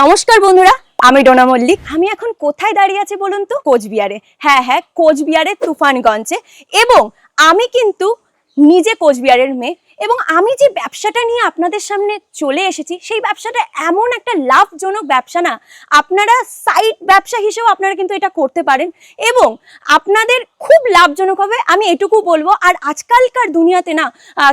নমস্কার বন্ধুরা, আমি ডোনা মল্লিক। আমি এখন কোথায় দাঁড়িয়ে আছি বলুন তো? কোচবিহারে। হ্যাঁ, কোচবিহারের তুফানগঞ্জে। এবং আমি কিন্তু নিজে কোচবিহারের মেয়ে, এবং আমি যে ব্যবসাটা নিয়ে আপনাদের সামনে চলে এসেছি সেই ব্যবসাটা এমন একটা লাভজনক ব্যবসা না, আপনারা সাইড ব্যবসা হিসেবেও আপনারা কিন্তু এটা করতে পারেন এবং আপনাদের খুব লাভজনক হবে, আমি এটুকু বলবো। আর আজকালকার দুনিয়াতে না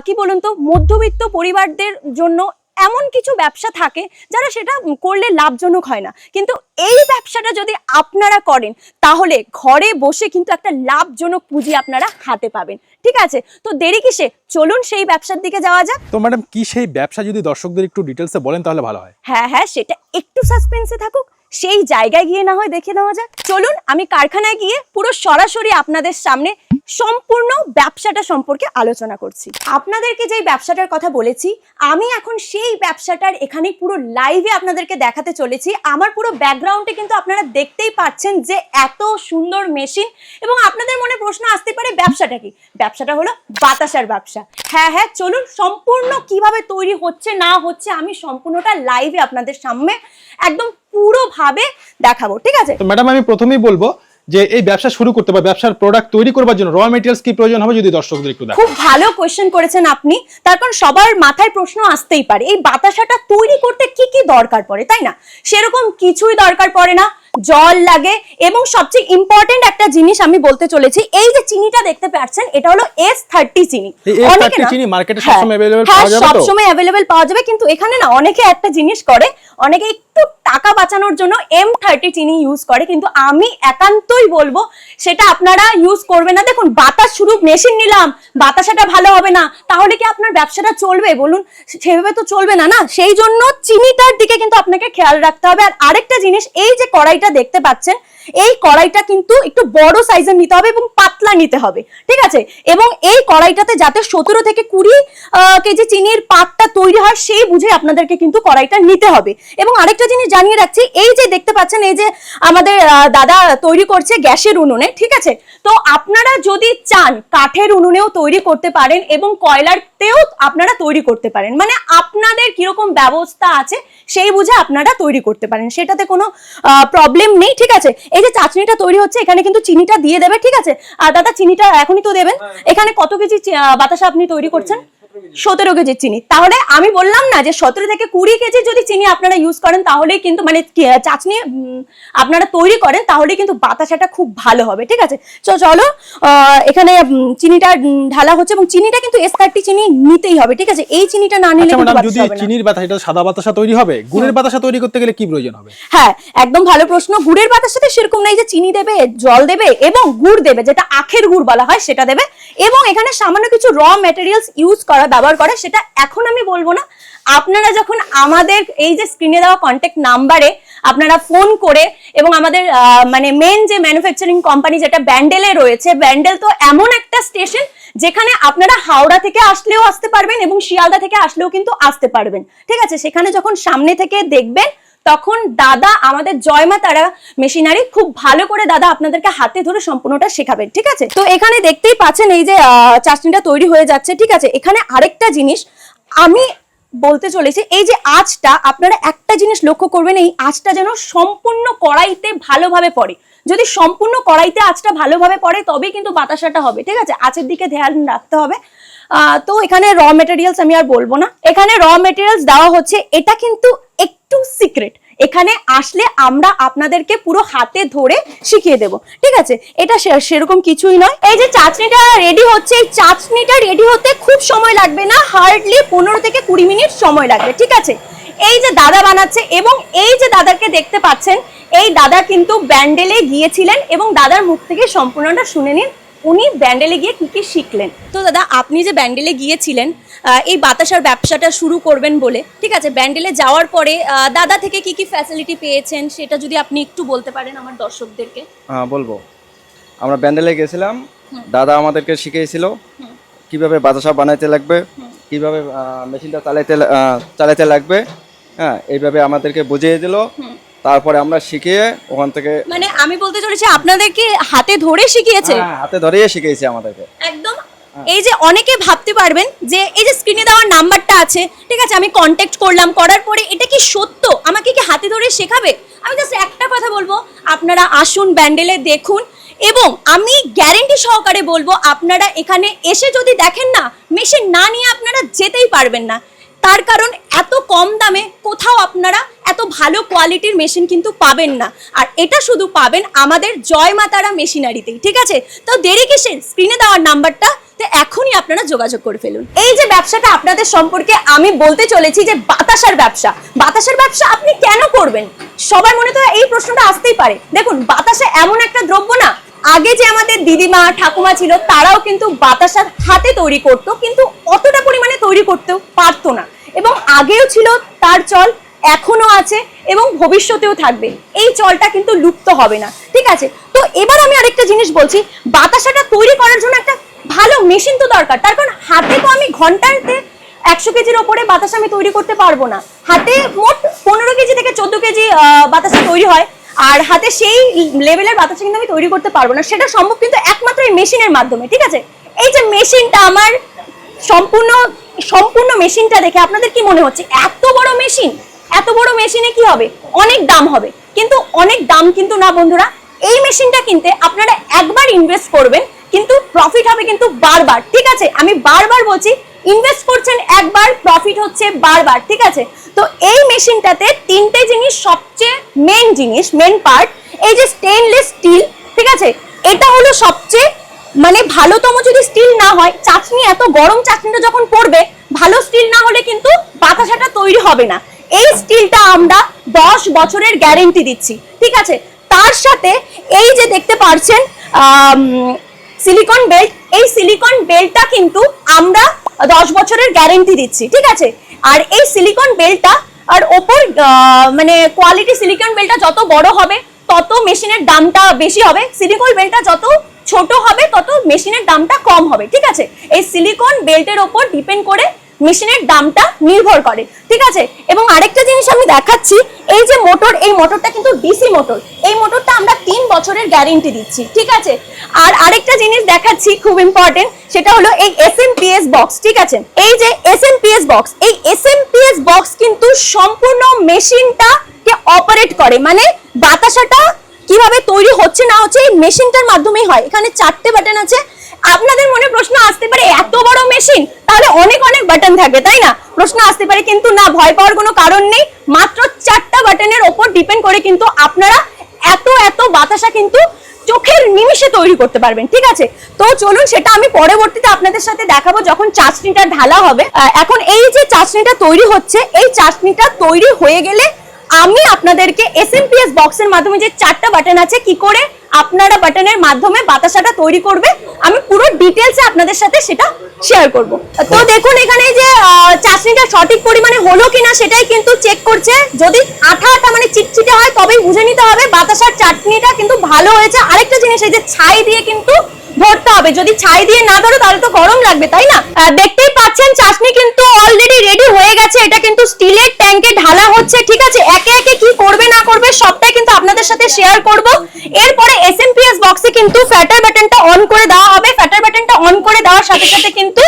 কি বলুন তো, মধ্যবিত্ত পরিবারদের জন্য এমন কিছু ব্যবসা থাকে যারা সেটা করলে লাভজনক হয় না, কিন্তু এই ব্যবসাটা যদি আপনারা করেন তাহলে ঘরে বসে কিন্তু একটা লাভজনক পুঁজি আপনারা হাতে পাবেন। ঠিক আছে, তো দেরি কিসে, চলুন সেই ব্যবসার দিকে যাওয়া যাক। তো ম্যাডাম, কি সেই ব্যবসা যদি দর্শকদের একটু ডিটেলসে বলেন তাহলে ভালো হয়। হ্যাঁ, সেটা একটু সাসপেন্সে থাকুক, সেই জায়গায় গিয়ে না হয় দেখে নেওয়া যাক। চলুন, আমি কারখানায় গিয়ে পুরো সরাসরি আপনাদের সামনে সম্পূর্ণ ব্যবসাটা সম্পর্কে আলোচনা করছি। আপনাদেরকে যে ব্যবসাটার কথা বলেছি, আমি এখন সেই ব্যবসাটার এখানে পুরো লাইভে আপনাদেরকে দেখাতে চলেছি। আমার পুরো ব্যাকগ্রাউন্ডে কিন্তু আপনারা দেখতেই পাচ্ছেন যে এত সুন্দর মেশিন। এবং আপনাদের মনে প্রশ্ন আসতে পারে, ব্যবসাটা কি? ব্যবসাটা হলো বাতাসার ব্যবসা। হ্যাঁ, চলুন, সম্পূর্ণ কিভাবে তৈরি হচ্ছে না হচ্ছে আমি সম্পূর্ণটা লাইভে আপনাদের সামনে একদম পুরোভাবে দেখাবো। ঠিক আছে, তো ম্যাডাম, আমি প্রথমেই বলবো যে এই ব্যবসা শুরু করতে বা ব্যবসার প্রোডাক্ট তৈরি করবার জন্য র মেটেরিয়ালস কি প্রয়োজন হবে যদি দর্শকদের একটু দেখান। খুব ভালো কোয়েশ্চেন করেছেন আপনি। তার কারণ সবার মাথায় প্রশ্ন আসতেই পারে, এই বাতাসাটা তৈরি করতে কি কি দরকার পড়ে, তাই না? সেরকম কিছুই দরকার পড়ে না, জল লাগে। এবং সবচেয়ে ইম্পর্টেন্ট একটা জিনিস আমি বলতে চলেছি, এই যে চিনিটা দেখতে পাচ্ছেন এটা হলো S30 চিনি। অনেকে চিনি মার্কেটে সবসময় अवेलेबल পাওয়া যাবে, তো সবসময় अवेलेबल পাওয়া যাবে, কিন্তু এখানে না অনেকে একটা জিনিস করে, অনেকে একটু টাকা বাঁচানোর জন্য M30 চিনি ইউজ করে, কিন্তু আমি একান্তই বলবো সেটা আপনারা ইউজ করবেন না। দেখুন, বাতাস শুরু মেশিন নিলাম, বাতাসাটা ভালো হবে না, তাহলে কি আপনার ব্যবসাটা চলবে বলুন? সেভাবে তো চলবে না, না। সেই জন্য চিনিটার দিকে কিন্তু আপনাকে খেয়াল রাখতে হবে। আর আরেকটা জিনিস, এই যে কড়াইটা দেখতে পাচ্ছেন, এই কড়াইটা কিন্তু একটু বড় সাইজের নিতে হবে এবং পাতলা নিতে হবে। ঠিক আছে, এবং এই কড়াইটাতে যাতে 17 থেকে 20 কেজি চিনির পাকটা তৈরি হয় সেই বুঝে আপনাদেরকে কিন্তু কড়াইটা নিতে হবে। এবং আরেকটা জিনিস জানিয়ে রাখছি, এই যে দেখতে পাচ্ছেন, এই যে আমাদের দাদা তৈরি করছে গ্যাসের উনুনে। ঠিক আছে, তো আপনারা যদি চান কাঠের উনুনেও তৈরি করতে পারেন এবং কয়লাতেও আপনারা তৈরি করতে পারেন, মানে আপনাদের কিরকম ব্যবস্থা আছে সেই বুঝে আপনারা তৈরি করতে পারেন, সেটাতে কোনো প্রবলেম নেই। ঠিক আছে, এই যে চাটনিটা তৈরি হচ্ছে এখানে কিন্তু চিনিটা দিয়ে দেবে। ঠিক আছে, আর দাদা চিনিটা এখনই তো দেবেন। এখানে কত কেজি বাতাসা আপনি তৈরি করছেন? 17 কেজি চিনি। তাহলে আমি বললাম না যে 17 থেকে 20 কেজি যদি চিনি আপনারা ইউজ করেন তাহলে কিন্তু, মানে চাটনি আপনারা তৈরি করেন তাহলে কিন্তু বাতাসাটা খুব ভালো হবে। ঠিক আছে, চলো এখানে চিনিটা ঢালা হচ্ছে এবং চিনিটা কিন্তু S30 চিনি নিতেই হবে। ঠিক আছে, এই চিনিটা না নিলে কিন্তু বাতাসা যদি হবে না। চিনির বাতাসা, এটা সাদা বাতাসা তৈরি হবে, গুড়ের বাতাসা তৈরি করতে গেলে কি প্রয়োজন হবে? হ্যাঁ, একদম ভালো প্রশ্ন। গুড়ের বাতাসাতে সেরকম নাই যে চিনি দেবে, জল দেবে এবং গুড় দেবে, যেটা আখের গুড় বলা হয় সেটা দেবে, এবং এখানে সামান্য কিছু র ম্যাটেরিয়ালস ইউজ করা ব্যবহার করে, সেটা এখন আমি বলবো না। আপনারা যখন আমাদের এই যে স্ক্রিনে দেওয়া কন্ট্যাক্ট নাম্বারে আপনারা ফোন করে, এবং আমাদের মানে মেন যে ম্যানুফ্যাকচারিং কোম্পানি যেটা ব্যান্ডেলে রয়েছে, ব্যান্ডেল তো এমন একটা স্টেশন যেখানে আপনারা হাওড়া থেকে আসলেও আসতে পারবেন এবং শিয়ালদা থেকে আসলেও কিন্তু আসতে পারবেন। ঠিক আছে, সেখানে যখন সামনে থেকে দেখবেন তখন দাদা আমাদের জয়মা তারা মেশিনারি খুব ভালো করে দাদা আপনাদেরকে হাতে ধরে সম্পূর্ণটা শেখাবেন। ঠিক আছে, তো এখানে দেখতেই পাচ্ছেন এই যে চাটনিটা তৈরি হয়ে যাচ্ছে। ঠিক আছে, এখানে আরেকটা জিনিস আমি বলতে চলেছি, এই যে আঁচটা আপনারা একটা জিনিস লক্ষ্য করবেন, এই আঁচটা যেন সম্পূর্ণ কড়াইতে ভালোভাবে পড়ে। যদি সম্পূর্ণ কড়াইতে আঁচটা ভালোভাবে পড়ে তবেই কিন্তু বাতাসাটা হবে। ঠিক আছে, আঁচের দিকে ধ্যান রাখতে হবে। তো এখানে র মেটেরিয়ালস আমি আর বলবো না, এখানে র মেটেরিয়ালস দেওয়া হচ্ছে, এটা কিন্তু একটু সিক্রেট। এখানে আসলে আমরা আপনাদেরকে পুরো হাতে ধরে শিখিয়ে দেব। ঠিক আছে, এটা সেরকম কিছুই নয়। এই যে চাটনিটা রেডি হচ্ছে, এই চাটনিটা রেডি হতে খুব সময় লাগবে না, হার্ডলি 15 থেকে 20 মিনিট সময় লাগবে। ঠিক আছে, এই যে দাদা বানাচ্ছে, এবং এই যে দাদাকে দেখতে পাচ্ছেন, এই দাদা কিন্তু ব্যান্ডেলে গিয়েছিলেন এবং দাদার মুখ থেকে সম্পূর্ণটা শুনে নিন উনি ব্যান্ডেলে গিয়ে কি কি শিখলেন। তো দাদা, আপনি যে ব্যান্ডেলে গিয়েছিলেন এই বাতাসার ব্যবসাটা শুরু করবেন বলে, ঠিক আছে, ব্যান্ডেলে যাওয়ার পরে দাদা থেকে কি কি ফ্যাসিলিটি পেয়েছেন সেটা যদি আপনি একটু বলতে পারেন আমার দর্শকদেরকে। হ্যাঁ, বলবো। আমরা ব্যান্ডেলে গেছিলাম, দাদা আমাদেরকে শিখিয়েছিল কিভাবে বাতাসা বানাইতে লাগবে, কিভাবে মেশিনটা চালাইতে লাগবে। হ্যাঁ, এইভাবে আমাদেরকে বুঝিয়ে দিল। তারপরে আমরা শিখিয়ে ওখান থেকে, মানে আমি বলতে চলেছি আপনাদেরকে হাতে ধরে শিখিয়েছে? হাতে ধরেই শিখিয়েছে আমাদেরকে একদম এই যে অনেকে ভাবতে পারবেন যে এই যে স্ক্রিনে দেওয়ার নাম্বারটা আছে, ঠিক আছে, আমি কন্ট্যাক্ট করলাম, করার পরে এটা কি সত্য, আমাকে কি হাতে ধরে শেখাবে? আমি জাস্ট একটা কথা বলবো, আপনারা আসুন ব্যান্ডেলে দেখুন, এবং আমি গ্যারেন্টি সহকারে বলবো আপনারা এখানে এসে যদি দেখেন না, মেশিন না নিয়ে আপনারা যেতেই পারবেন না। তার কারণ এত কম দামে কোথাও আপনারা এত ভালো কোয়ালিটির মেশিন কিন্তু পাবেন না, আর এটা শুধু পাবেন আমাদের জয় মা তারা মেশিনারিতেই, ঠিক আছে? তো দেরি কিসের, স্ক্রিনে দেওয়ার নাম্বারটা তো এখনই আপনারা যোগাযোগ করে ফেলুন। এই যে ব্যবসাটা আপনাদের সম্পর্কে আমি বলতে চলেছি, যে বাতাসার ব্যবসা, বাতাসার ব্যবসা আপনি কেন করবেন? সবার মনে তো এই প্রশ্নটা আসতেই পারে। দেখুন, বাতাসা এমন একটা দ্রব্য না, আগে যে আমাদের দিদিমা ঠাকুমা ছিল তারাও কিন্তু বাতাসা হাতে তৈরি করতো, কিন্তু অতটা পরিমাণে তৈরি করতেও পারতো না, এবং আগেও ছিল তার চল, এখনো আছে এবং ভবিষ্যতেও থাকবে। এই চলটা কিন্তু লুপ্ত হবে না, ঠিক আছে? তো এবার আমি আরেকটা জিনিস বলছি, বাতাসাটা তৈরি করার জন্য একটা ভালো মেশিন তো দরকার। তার কারণ হাতে তো আমি ঘন্টাতে 100 কেজির ওপরে বাতাসা আমি তৈরি করতে পারবো না। হাতে মোট 15 কেজি থেকে 14 কেজি বাতাসা তৈরি হয়, আর হাতে সেই লেভেলের বাতাসা কিন্তু আমি তৈরি করতে পারবো না। সেটা সম্ভব কিন্তু একমাত্র এই মেশিনের মাধ্যমে, ঠিক আছে? এই যে মেশিনটা আমার, সম্পূর্ণ মেশিনটা দেখে আপনাদের কি মনে হচ্ছে এত বড় মেশিন? এত বড় মেশিনে কি হবে? অনেক দাম হবে, কিন্তু অনেক দাম কিন্তু না বন্ধুরা। এই মেশিনটা কিনতে আপনারা একবার ইনভেস্ট করবেন, কিন্তু প্রফিট হবে কিন্তু বারবার, ঠিক আছে? আমি বারবার বলছি, ইনভেস্ট করছেন একবার, প্রফিট হচ্ছে বারবার, ঠিক আছে? তো এই মেশিনটাতে 3টে জিনিস সবচেয়ে মেন পার্ট। এই যে স্টেইনলেস স্টিল, ঠিক আছে, এটা হলো সবচেয়ে মানে ভালোতম। যদি স্টিল না হয়, চাটনি এত গরম চাটনিটা যখন পড়বে, ভালো স্টিল না হলে কিন্তু বাতাসাটা তৈরি হবে না। এই স্টিলটা আমরা 10 বছরের গ্যারেন্টি দিচ্ছি, ঠিক আছে? তার সাথে এই যে দেখতে পাচ্ছেন সিলিকন বেল্ট, এই সিলিকন বেল্টটা কিন্তু আমরা 10 বছরের গ্যারেন্টি দিচ্ছি, ঠিক আছে? আর এই সিলিকন বেল্টটা আর ওপর মানে কোয়ালিটি সিলিকন বেল্টটা যত বড় হবে তত মেশিনের দামটা বেশি হবে, সিলিকন বেল্টটা যত ছোট হবে তত মেশিনের দামটা কম হবে, ঠিক আছে? এই সিলিকন বেল্টের ওপর ডিপেন্ড করে মেশিনের দামটা নির্ভর করে, ঠিক আছে? এবং আরেকটা জিনিস আমি দেখাচ্ছি, এই যে মোটর, এই মোটরটা কিন্তু ডিসি মোটর। এই মোটরটা আমরা 3 বছরের গ্যারেন্টি দিচ্ছি, ঠিক আছে? আর আরেকটা জিনিস দেখাচ্ছি খুব ইম্পর্টেন্ট, সেটা হলো এই SMPS বক্স, ঠিক আছে? এই যে SMPS বক্স, এই SMPS বক্স কিন্তু সম্পূর্ণ মেশিনটাকে অপারেট করে, মানে বাতাসাটা কিভাবে তৈরি হচ্ছে না হচ্ছে এই মেশিনটার মাধ্যমেই হয়। এখানে 4টে বাটন আছে। আপনাদের মনে প্রশ্ন আসতে পারে, এত বড় মেশিন তাহলে অনেক অনেক বাটন থাকবে, তাই না? প্রশ্ন আসতে পারে, কিন্তু না, ভয় পাওয়ার কোনো কারণ নেই। মাত্র 4টা বাটনের ওপর ডিপেন্ড করে কিন্তু আপনারা এত বাতাসা কিন্তু চোখের নিমিষে তৈরি করতে পারবেন, ঠিক আছে? তো চলুন, সেটা আমি পরবর্তীতে আপনাদের সাথে দেখাবো যখন চাটনিটা ঢালা হবে। এখন এই যে চাটনিটা তৈরি হচ্ছে, এই চাটনিটা তৈরি হয়ে গেলে আমি আপনাদেরকে SMPS বক্সের মাধ্যমে যে 4টা বাটন আছে, কি করে আপনারা বাটনের মাধ্যমে বাতাসাটা তৈরি করবে, আমি পুরো ডিটেলসে আপনাদের সাথে সেটা শেয়ার করব। তো দেখুন, এখানে যে চাটনিটা সঠিক পরিমাণে হলো কিনা সেটাই কিন্তু চেক করছে। যদি আঠা মানে চিটচিটে হয় তবেই বুঝে নিতে হবে বাতাসার চাটনিটা কিন্তু ভালো হয়েছে। আরেকটা জিনিস, এই যে ছাই দিয়ে কিন্তু ধরতে হবে, যদি ছাই দিয়ে না ধরো তাহলে তো গরম লাগবে, তাই না? দেখতেই পাচ্ছেন চাটনি কিন্তু অলরেডি রেডি হয়ে গেছে। এটা কিন্তু স্টিলের ট্যাঙ্কে ঢালা হচ্ছে, ঠিক আছে? একে একে কি করবে না করবে সবটাই কিন্তু আপনাদের সাথে শেয়ার করব। এরপরে SMPS বক্সে কিন্তু ফ্যাটার বাটনটা অন করে দেওয়া হবে। ফ্যাটার বাটনটা অন করে দেওয়ার সাথে সাথে কিন্তু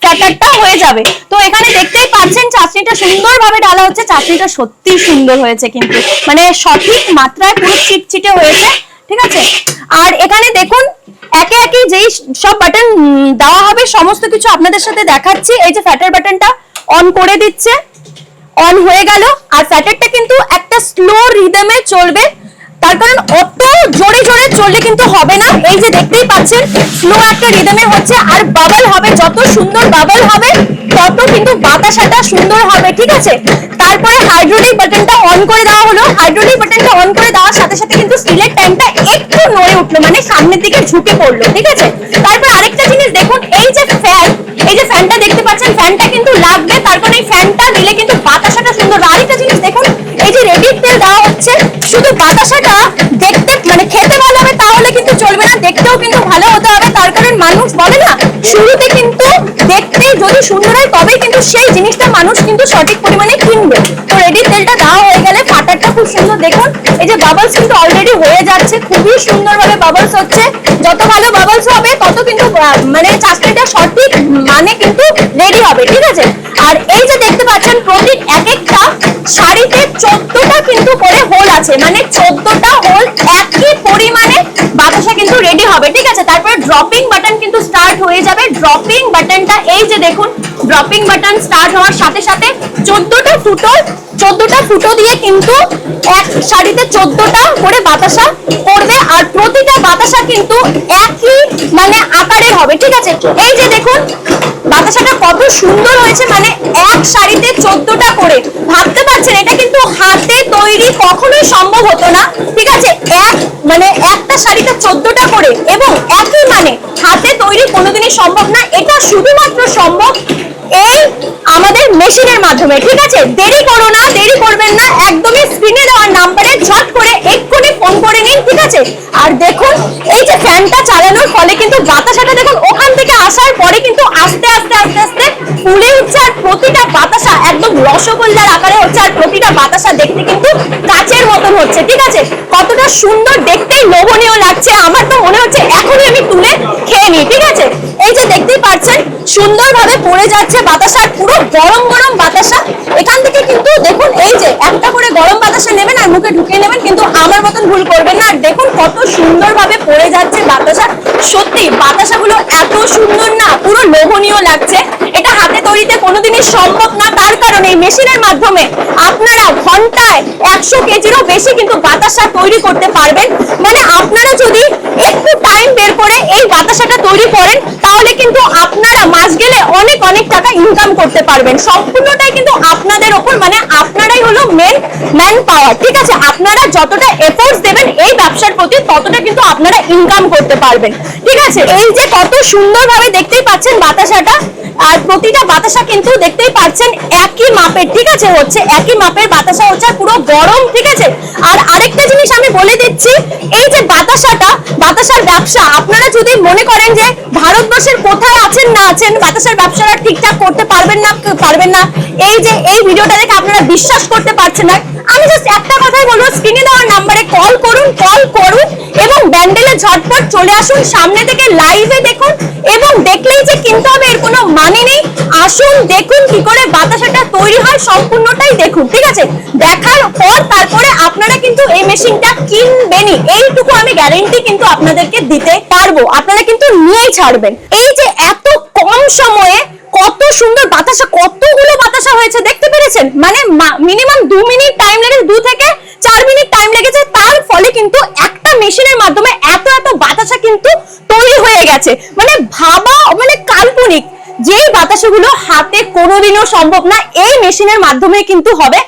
ফ্যাটারটা হয়ে যাবে। তো এখানে দেখতেই পাচ্ছেন চাটনিটা সুন্দরভাবে ঢালা হচ্ছে। চাটনিটা সত্যি সুন্দর হয়েছে, কিন্তু মানে সঠিক মাত্রায় পুরো চিটচিটে হয়েছে, ঠিক আছে? আর এখানে দেখুন, একে একে যেই সব বাটন দেওয়া হবে সমস্ত কিছু আপনাদের সাথে দেখাচ্ছি। এই যে ফ্যাটার বাটনটা অন করে দিচ্ছে, অন হয়ে গেল। আর ফ্যাটারটা কিন্তু একটা স্লো রিদমে চলবে, তার কারণ অত জোরে জোরে চললে কিন্তু হবে না। এই যে দেখতেই পাচ্ছেন স্লো একটা রিদমে হচ্ছে, আর বাবল হবে, যত সুন্দর বাবল হবে তত কিন্তু বাতাসাটা সুন্দর হবে, ঠিক আছে? তারপরে হাইড্রোলিক বাটনটা অন করে দেওয়া হলো। হাইড্রোলিক বাটনটা অন করে দেওয়ার সাথে সাথে কিন্তু স্টিলের ট্যাঙ্কটা একটু নড়ে উঠলো, মানে সামনের দিকে ঝুঁকে পড়লো, ঠিক আছে? তারপর আরেকটা জিনিস দেখুন, এই যে ফ্যান, এই যে ফ্যানটা দেখতে পাচ্ছেন, ফ্যানটা কিন্তু লাগবে, তার কারণ এই ফ্যানটা দিলে কিন্তু বাতাসাটা সুন্দর। আরেকটা জিনিস দেখুন, এই যে রেডি তেল দেওয়া হচ্ছে, শুধু বাতাসাটা দেখতে মানে খেতে ভালো হবে তাহলে কিন্তু চলবে না, দেখতেও কিন্তু ভালো হতে হবে। তার কারণ মানুষ বলে না, শুরুতে কিন্তু দেখতে যদি সুন্দর হয় তবেই কিন্তু সেই জিনিসটা মানুষ কিন্তু সঠিক পরিমাণে কিনবে। তো রেডি তেলটা দেওয়া হয়ে গেলে ফাটারটা খুব সুন্দর। দেখুন এই যে বাবলস কিন্তু অলরেডি হয়ে যাচ্ছে, খুবই সুন্দরভাবে বাবলস হচ্ছে। যত ভালো বাবলস হবে তত কিন্তু মানে চাটনিটা সঠিক মানে কিন্তু রেডি হবে, ঠিক আছে। আর এই যে দেখতে পাচ্ছেন প্রতি এক একটা শাড়িতে 14টা কিন্তু করে হোল আছে, মানে 14টা হোল একই পরিমাণে বাতাসা কিন্তু রেডি হবে, ঠিক আছে। তারপরে ড্রপিং বাটন কিন্তু স্টার্ট হয়ে যাবে। ড্রপিং বাটনটা এই যে দেখুন, ড্রপিং বাটন স্টার্ট হওয়ার সাথে সাথে 14টা ফুটো দিয়ে কিন্তু এক শাড়িতে 14টা করে বাতাসা পড়বে। আর প্রতিটা বাতাসা কিন্তু একই মানে আকারের হবে, ঠিক আছে। এই যে দেখুন বাতাসাটা কত সুন্দর হয়েছে, মানে এক শাড়িতে 14টা করে। ভাবতে পারছেন এটা কিন্তু হাতে তৈরি কখনোই সম্ভব হতো না, ঠিক আছে। মানে একটা শাড়িতে 14টা করে এবং একই মানে হাতে তৈরি কোনোদিনই সম্ভব না। এটা শুধুমাত্র সম্ভব এই আমাদের মেশিনের মাধ্যমে, ঠিক আছে। দেরি করো না, দেরি করবেন না, একদমই স্ক্রিনে দেওয়া নাম্বারে ঝট করে এক্ষুনি ফোন করে নিন, ঠিক আছে। আর দেখুন এই যে ফ্যানটা চালানোর ফলে কিন্তু বাতাসাটা দেখুন ওখান থেকে আসার পরে কিন্তু আস্তে আস্তে আস্তে আস্তে ফুলে উঠছে। আর প্রতিটা বাতাসা একদম রসগোল্লার আকারে হচ্ছে। আর প্রতিটা বাতাসা দেখতে কিন্তু কাচের মতন হচ্ছে, ঠিক আছে। কতটা সুন্দর, দেখতেই লোভনীয় লাগছে। আমার তো মনে হচ্ছে এখনই আমি তুলে খেয়ে নিই, ঠিক আছে। এই যে দেখতেই পাচ্ছেন সুন্দরভাবে পড়ে যাচ্ছে বাতাসা, পুরো গরম গরম বাতাসা। এখান থেকে কিন্তু দেখুন এই যে একটা করে গরম বাতাসা নেবেন আর মুখে ঢুকিয়ে নেবেন, কিন্তু আমার মতন ভুল করবেন না। আর দেখুন কত সুন্দরভাবে পড়ে যাচ্ছে বাতাসা। সত্যি বাতাসাগুলো এত সুন্দর না, পুরো লোভনীয় লাগছে। এটা হাতে তৈরিতে কোনোদিনই সম্ভব না, তার কারণ এই মেশিনের মাধ্যমে আপনারা ঘন্টায় 100 কেজিরও বেশি কিন্তু বাতাসা তৈরি করতে পারবেন। মানে আপনারা যদি একটু টাইম বের করে এই বাতাসাটা তৈরি করেন তাহলে কিন্তু আপনারা মাস গেলে অনেক অনেক টাকা ইনকাম করতে পারবেন। সম্পূর্ণটাই কিন্তু আপনাদের ওপর, মানে আপনারাই হলো ম্যান পাওয়ার, ঠিক আছে। আপনারা যতটা এফোর্টস দেবেন এই ব্যবসার প্রতি ততটা কিন্তু আপনারা ইনকাম করতে পারবেন, ঠিক আছে। এই যে কত সুন্দরভাবে দেখতেই পাচ্ছেন বাতাসাটা, আর প্রতিটা বাতাসা কিন্তু দেখতেই পাচ্ছেন একই মাপের, ঠিক আছে, হচ্ছে একই মাপের বাতাসা হচ্ছে, আর পুরো গরম, ঠিক আছে। আর আরেকটা জিনিস আমি বলে দিচ্ছি, এই যে বাতাসার ব্যবসা আপনারা যদি মনে করেন যে ভারতবর্ষের কোথায় আছেন না আছেন বাতাসার ব্যবসাটা ঠিকঠাক করতে পারবেন না, এই যে এই ভিডিওটা দেখে আপনারা বিশ্বাস করতে পারছেন না, আমি জাস্ট একটা কথাই বলবো, স্ক্রিনে দেওয়া নাম্বারে কল করুন এবং ব্যান্ডেলে ঝটপট চলে আসুন, সামনে থেকে লাইভে দেখুন এবং দেখলেই যে কিনতে হবে এর কোনো মানে নেই। আসুন দেখুন কি করে বাতাসাটা তৈরি হয়, সম্পূর্ণটাই দেখুন, ঠিক আছে। দেখার পর তারপরে আপনারা কিন্তু এই মেশিনটা কিনবেনই, এইটুকু আমি গ্যারান্টি কিন্তু আপনাদেরকে দিতে পারবো। আপনারা কিন্তু নিয়েই ছাড়বেন। এই যে এত কম সময়ে কত সুন্দর বাতাসা, কতগুলো বাতাসা হয়েছে দেখতে পেরেছেন। মানে মিনিমাম 2 মিনিট টাইম লেগেছে, 2 থেকে 4 মিনিট টাইম লেগেছে। তার ফলে কিন্তু একটা মেশিনের মাধ্যমে এত বাতাসা কিন্তু তৈরি হয়ে গেছে। মানে ভাবা, মানে কাল্পনিক, যেই বাতাসাগুলো হাতে কোনোদিনও সম্ভব না এই মেশিনের মাধ্যমে কিন্তু হবে।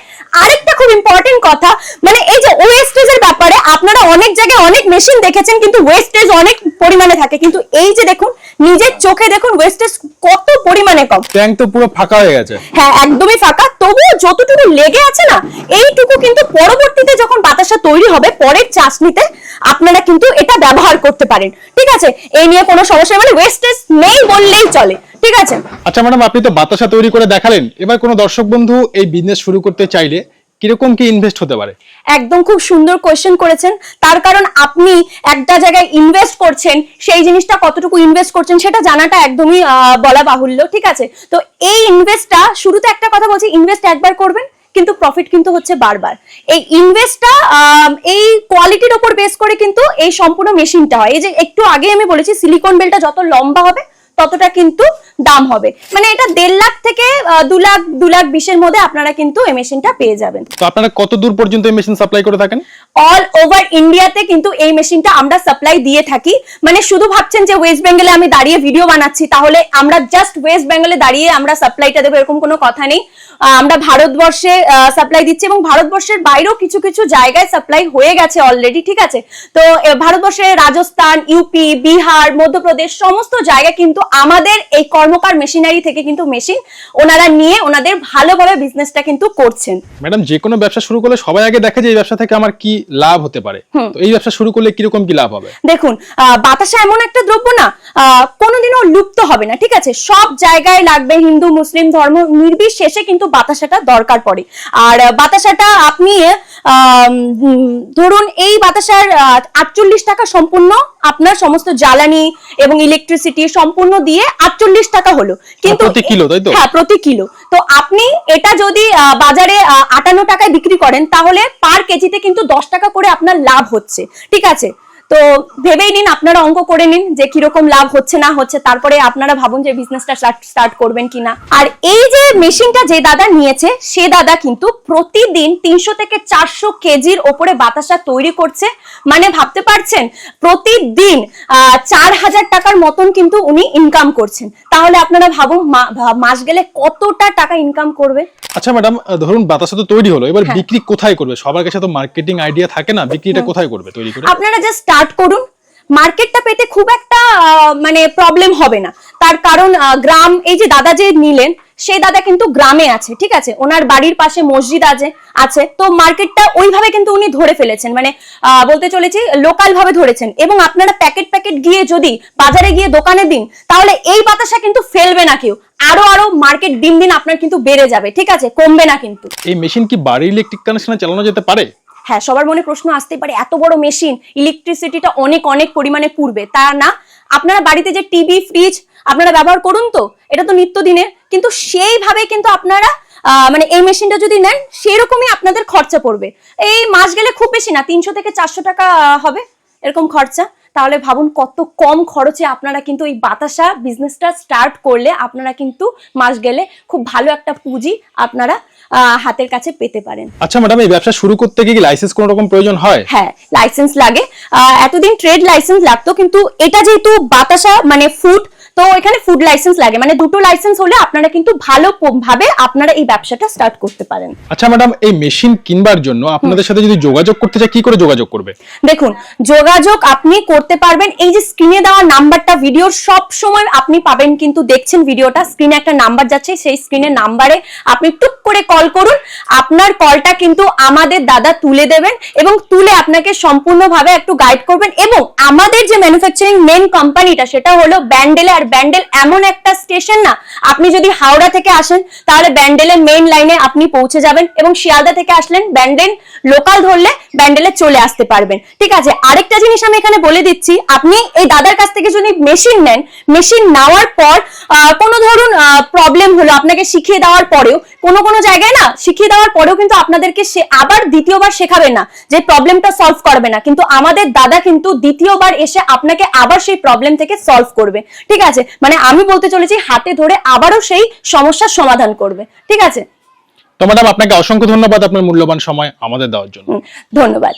আরেকটা খুব ইম্পর্টেন্ট কথা, মানে এই যে ওয়েস্টেজের ব্যাপারে আপনারা অনেক জায়গায় অনেক মেশিন দেখেছেন কিন্তু ওয়েস্টেজ অনেক পরিমাণে থাকে, কিন্তু এই যে দেখুন নিজের চোখে দেখুন ওয়েস্টেজ কত পরিমাণে কম। ট্যাঙ্ক তো পুরো ফাঁকা হয়ে গেছে। হ্যাঁ একদমই ফাঁকা, তবুও যতটুকু লেগে আছে না এইটুকু কিন্তু পরবর্তীতে যখন বাতাসা তৈরি হবে পরের চাশনিতে আপনারা কিন্তু এটা ব্যবহার করতে পারেন, ঠিক আছে। এই নিয়ে কোনো সমস্যা মানে ওয়েস্টেজ নেই বললেই চলে, ঠিক আছে। আচ্ছা ম্যাডাম, আপনি তো বাতাসা তৈরি করে দেখালেন, এবার কোনো দর্শক বন্ধু এই বিজনেস শুরু করতে চাইলে কিরকম কি ইনভেস্ট হতে পারে? একদম খুব সুন্দর কোয়েশ্চেন করেছেন, তার কারণ আপনি একটা জায়গায় ইনভেস্ট করছেন, সেই জিনিসটা কতটুকু ইনভেস্ট করছেন সেটা জানাটা একদমই বলা বাহুল্য, ঠিক আছে। তো এই ইনভেস্টটা, শুরুতে একটা কথা বলছি, ইনভেস্ট একবার করবেন কিন্তু প্রফিট কিন্তু হচ্ছে বারবার। এই ইনভেস্টটা এই কোয়ালিটির উপর বেস করে কিন্তু এই সম্পূর্ণ মেশিনটা হয়। এই যে একটু আগে আমি বলেছি সিলিকন বেলটা যত লম্বা হবে ততটা কিন্তু দাম হবে, মানে এটা 1.5 লাখ থেকে 2 লাখ 20 এর মধ্যে আপনারা কিন্তু এই মেশিনটা পেয়ে যাবেন। তো আপনারা কত দূর পর্যন্ত এই মেশিন সাপ্লাই করে থাকেন? অল ওভার ইন্ডিয়াতে কিন্তু এই মেশিনটা আমরা সাপ্লাই দিয়ে থাকি। মানে শুধু ভাবছেন যে ওয়েস্ট বেঙ্গলে আমি দাঁড়িয়ে ভিডিও বানাচ্ছি তাহলে আমরা জাস্ট ওয়েস্ট বেঙ্গলে দাঁড়িয়ে আমরা সাপ্লাইটা দেবো এরকম কোনো কথা নেই। আমরা ভারতবর্ষে সাপ্লাই দিচ্ছি এবং ভারতবর্ষের বাইরেও কিছু কিছু জায়গায় সাপ্লাই হয়ে গেছে অলরেডি, ঠিক আছে। তো ভারতবর্ষের রাজস্থান, ইউপি, বিহার, মধ্যপ্রদেশ সমস্ত জায়গায় কিন্তু আমাদের এই কর্ম কর্মকার মেশিনারি থেকে কিন্তু মেশিন ওনারা নিয়ে ওনাদের ভালোভাবে বিজনেসটা কিন্তু করছেন। ম্যাডাম, যে কোনো ব্যবসা শুরু করলে সবাই আগে দেখে যে এই ব্যবসা থেকে আমার কি লাভ হতে পারে, তো এই ব্যবসা শুরু করলে কিরকম কি লাভ হবে? দেখুন, বাতাসা এমন একটা দ্রব্য না কোনোদিনও লুপ্ত হবে না, ঠিক আছে? সব জায়গায় লাগবে, হিন্দু মুসলিম ধর্ম নির্বিশেষে কিন্তু বাতাসাটা দরকার পড়ে। আর বাতাসাটা আপনি ধরুন এই বাতাসার 48 টাকা সম্পূর্ণ আপনার সমস্ত জ্বালানি এবং ইলেকট্রিসিটি সম্পূর্ণ দিয়ে 48 টাকা হলো, কিন্তু প্রতি কিলো, তাই তো? হ্যাঁ, প্রতি কিলো। তো আপনি এটা যদি বাজারে 58 টাকায় বিক্রি করেন তাহলে পার কেজিতে কিন্তু 10 টাকা করে আপনার লাভ হচ্ছে, ঠিক আছে? তো ভেবেই নিন, আপনারা অঙ্ক করে নিন যে কিরকম লাভ হচ্ছে না হচ্ছে, তারপরে আপনারা ভাবুন যে বিজনেসটা স্টার্ট করবেন কিনা। আর এই যে মেশিনটা যে দাদা নিয়েছে সে দাদা কিন্তু প্রতিদিন 300 থেকে 400 কেজির ওপরে বাতাসা তৈরি করছে। মানে ভাবতে পারছেন, প্রতিদিন 4000 টাকার মতন কিন্তু উনি ইনকাম করছেন। তাহলে আপনারা ভাবুন মাস গেলে কতটা টাকা ইনকাম করবে। আচ্ছা ম্যাডাম, ধরুন বাতাসা তো তৈরি হলো, এবার বিক্রি কোথায় করবে? সবার কাছে তো মার্কেটিং আইডিয়া থাকে না, বিক্রিটা কোথায় করবে তৈরি করে? আপনারা জাস্ট স্টার্ট করুন, মার্কেটটা পেতে খুব একটা মানে প্রবলেম হবে না। তার কারণ গ্রাম, এই যে দাদা যে নিলেন সেই দাদা কিন্তু গ্রামে আছে, ঠিক আছে? ওনার বাড়ির পাশে মসজিদ আছে, তো মার্কেটটা ওইভাবে কিন্তু উনি ধরে ফেলেছেন, মানে বলতে চলেছি লোকাল ভাবে ধরেছেন। এবং আপনারা প্যাকেট গিয়ে যদি বাজারে গিয়ে দোকানে দিন তাহলে এই বাতাসা কিন্তু ফেলবে না কেউ, আরো মার্কেট দিন আপনার কিন্তু বেড়ে যাবে, ঠিক আছে? কমবে না কিন্তু। এই মেশিন কি বাড়ির ইলেকট্রিক কানেকশনে চালানো যেতে পারে? হ্যাঁ, সবার মনে প্রশ্ন আসতে পারে, এত বড় মেশিন ইলেকট্রিসিটিটা অনেক পরিমাণে পুড়বে। তা না, আপনারা বাড়িতে যে টিভি ফ্রিজ আপনারা ব্যবহার করুন, তো এটা তো নিত্যদিনের, কিন্তু সেইভাবে কিন্তু আপনারা মানে এই মেশিনটা যদি নেন সেরকমই আপনাদের খরচা পড়বে। এই মাস গেলে খুব বেশি না 300 থেকে 400 টাকা হবে এরকম খরচা। তাহলে ভাবুন কত কম খরচে আপনারা কিন্তু এই বাতাসা বিজনেসটা স্টার্ট করলে আপনারা কিন্তু মাস গেলে খুব ভালো একটা পুঁজি আপনারা হাতের কাছে পেতে পারেন। আচ্ছা ম্যাডাম, এই ব্যবসা শুরু করতে গিয়ে লাইসেন্স কোনো রকম প্রয়োজন হয়? হ্যাঁ, লাইসেন্স লাগে। এতদিন ট্রেড লাইসেন্স লাগতো, কিন্তু এটা যেহেতু বাতাসা মানে ফুড, তো এখানে ফুড লাইসেন্স লাগে। মানে দুটো লাইসেন্স হলে আপনারা কিন্তু ভাবে আপনারা এই ব্যবসাটা স্টার্ট করতে পারেন। আচ্ছা ম্যাডাম, এই মেশিন কিনবার জন্য আপনাদের সাথে যদি যোগাযোগ করতে চাই, কি করে যোগাযোগ করবে? দেখুন, যোগাযোগ আপনি করতে পারবেন এই যে স্ক্রিনে দেওয়া নাম্বারটা, ভিডিওর সব সময় আপনি পাবেন, কিন্তু দেখছেন ভিডিওটা স্ক্রিনে একটা নাম্বার যাচ্ছে, সেই স্ক্রিনের নাম্বারে আপনি টুক করে কল করুন। আপনার কলটা কিন্তু আমাদের দাদা তুলে দেবেন এবং তুলে আপনাকে সম্পূর্ণভাবে একটু গাইড করবেন। এবং আমাদের যে ম্যানুফ্যাকচারিং মেন কোম্পানিটা সেটা হলো ব্যান্ডেলে। আর ব্যান্ডেল এমন একটা স্টেশন না, আপনি যদি হাওড়া থেকে আসেন তাহলে ব্যান্ডেলের মেইন লাইনে আপনি পৌঁছে যাবেন, এবং শিয়ালদা থেকে আসলেন ব্যান্ডেল লোকাল ধরলে ব্যান্ডেলে চলে আসতে পারবেন, ঠিক আছে? আরেকটা জিনিস আমি এখানে বলে দিচ্ছি, আপনি এই দাদার কাছ থেকে যদি মেশিন নেন, মেশিন নেওয়ার পর কোনো ধরুন প্রবলেম হলো, আপনাকে শিখিয়ে দেওয়ার পরেও কোনো জায়গায় না শিখিয়ে দেওয়ার পরেও কিন্তু আপনাদেরকে সে আবার দ্বিতীয়বার শেখাবে না, যে প্রবলেমটা সলভ করবে না, কিন্তু আমাদের দাদা কিন্তু দ্বিতীয়বার এসে আপনাকে আবার সেই প্রবলেম থেকে সলভ করবে, ঠিক আছে? মানে আমি বলতে চলেছি হাতে ধরে আবারও সেই সমস্যার সমাধান করবে, ঠিক আছে? তো ম্যাডাম, আপনাকে অসংখ্য ধন্যবাদ আপনার মূল্যবান সময় আমাদের দেওয়ার জন্য। ধন্যবাদ।